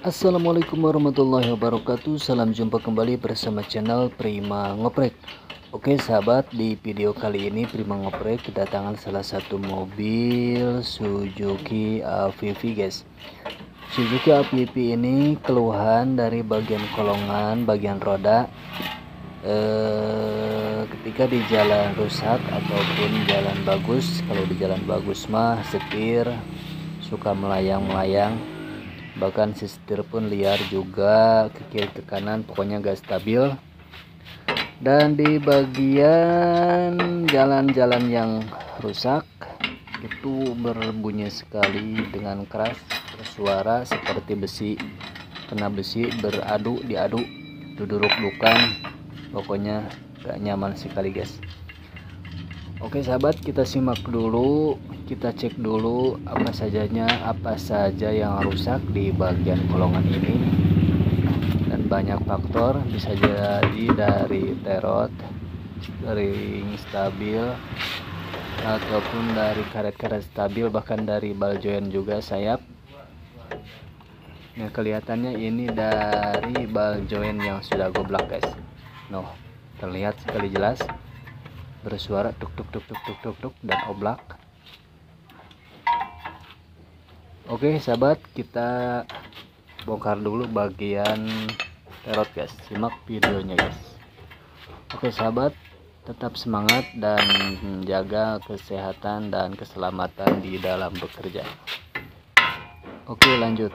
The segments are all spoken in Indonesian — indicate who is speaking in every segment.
Speaker 1: Assalamualaikum warahmatullahi wabarakatuh. Salam jumpa kembali bersama channel Prima Ngoprek. Oke sahabat, di video kali ini Prima Ngoprek kedatangan salah satu mobil Suzuki AVV guys. Suzuki AVV ini keluhan dari bagian kolongan, bagian roda ketika di jalan rusak ataupun jalan bagus. Kalau di jalan bagus mah setir suka melayang-melayang, bahkan si setir pun liar juga, ke kiri ke kanan, pokoknya gak stabil. Dan di bagian jalan-jalan yang rusak itu berbunyi sekali dengan keras, bersuara seperti besi kena besi, diadu duduk-dudukan, pokoknya gak nyaman sekali guys. Oke sahabat, kita simak dulu, kita cek dulu apa saja yang rusak di bagian kolongan ini. Dan banyak faktor, bisa jadi dari teriod, ring stabil, ataupun dari karet-karet stabil, bahkan dari bal join juga sayap. Nah, kelihatannya ini dari bal join yang sudah goblok guys. Noh, terlihat sekali jelas bersuara tuk tuk tuk tuk tuk tuk tuk dan oblak. Oke sahabat, kita bongkar dulu bagian teriod guys. Simak videonya guys. Oke sahabat, tetap semangat dan jaga kesehatan dan keselamatan di dalam bekerja. Oke, lanjut.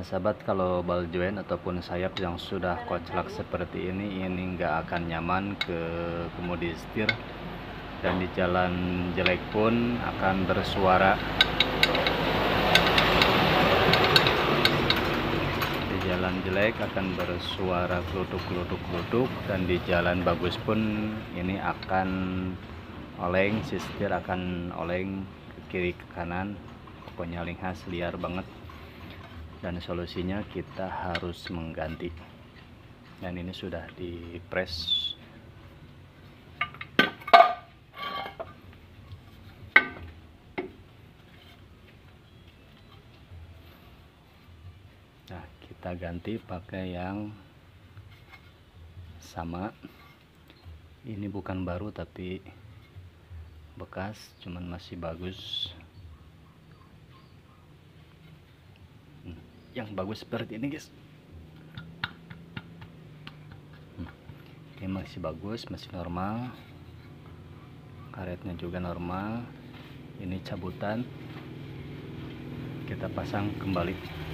Speaker 1: sahabat, kalau bal join ataupun sayap yang sudah koclak seperti ini nggak akan nyaman ke kemudi setir, dan di jalan jelek pun akan bersuara. Di jalan jelek akan bersuara kelutuk, dan di jalan bagus pun ini akan oleng, si setir akan oleng ke kiri ke kanan, pokoknya linghas, liar banget. Dan solusinya kita harus mengganti, dan ini sudah di press. Nah, kita ganti pakai yang sama. Ini bukan baru tapi bekas, cuman masih bagus. Yang bagus seperti ini, guys. Ini masih bagus, masih normal, karetnya juga normal. Ini cabutan, kita pasang kembali.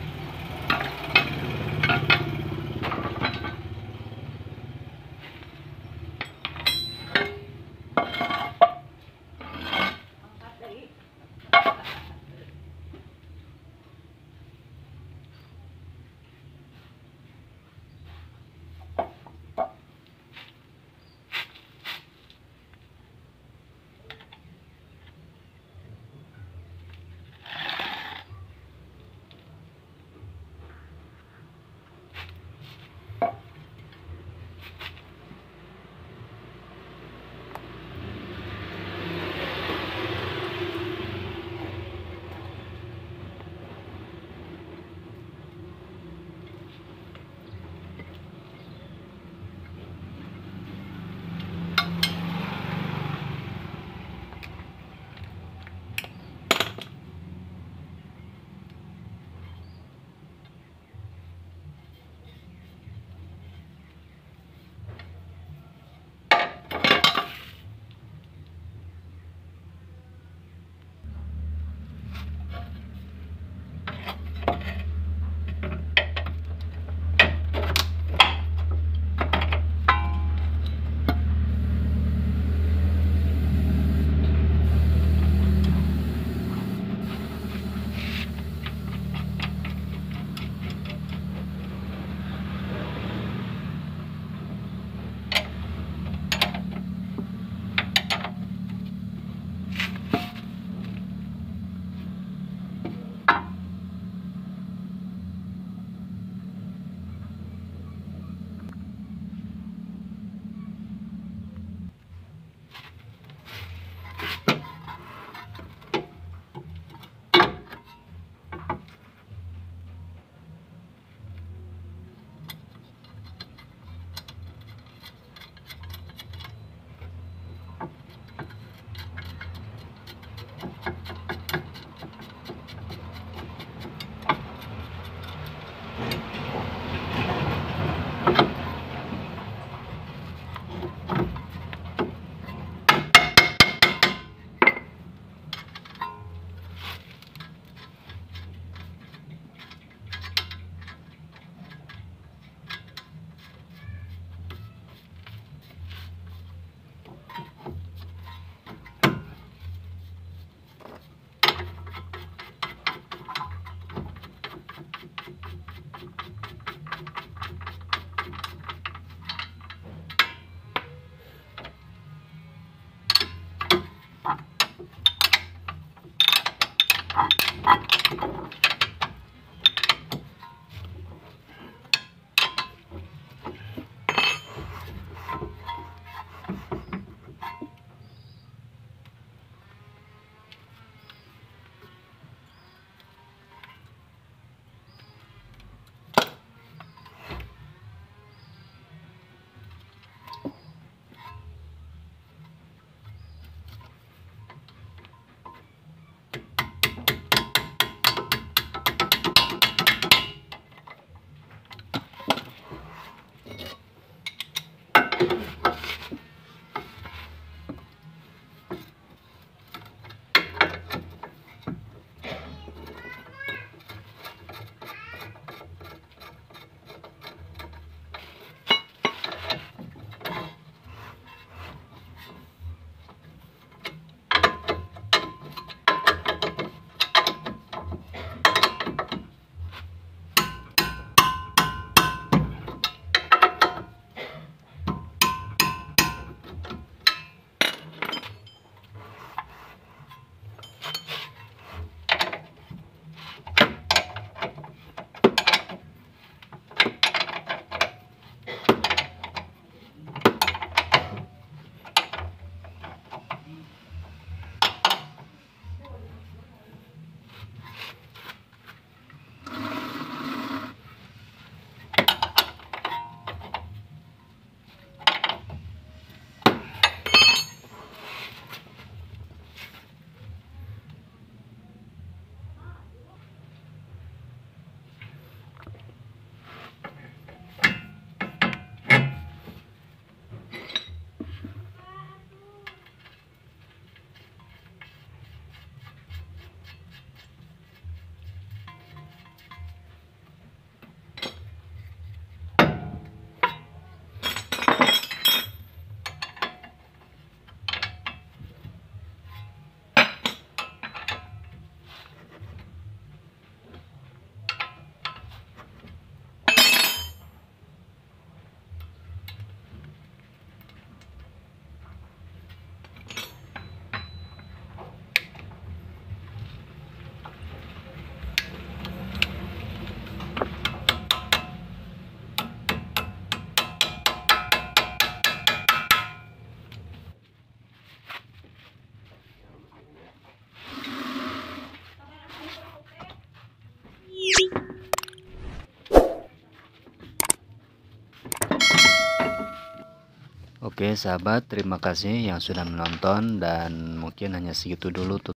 Speaker 1: Oke sahabat, terima kasih yang sudah menonton, dan mungkin hanya segitu dulu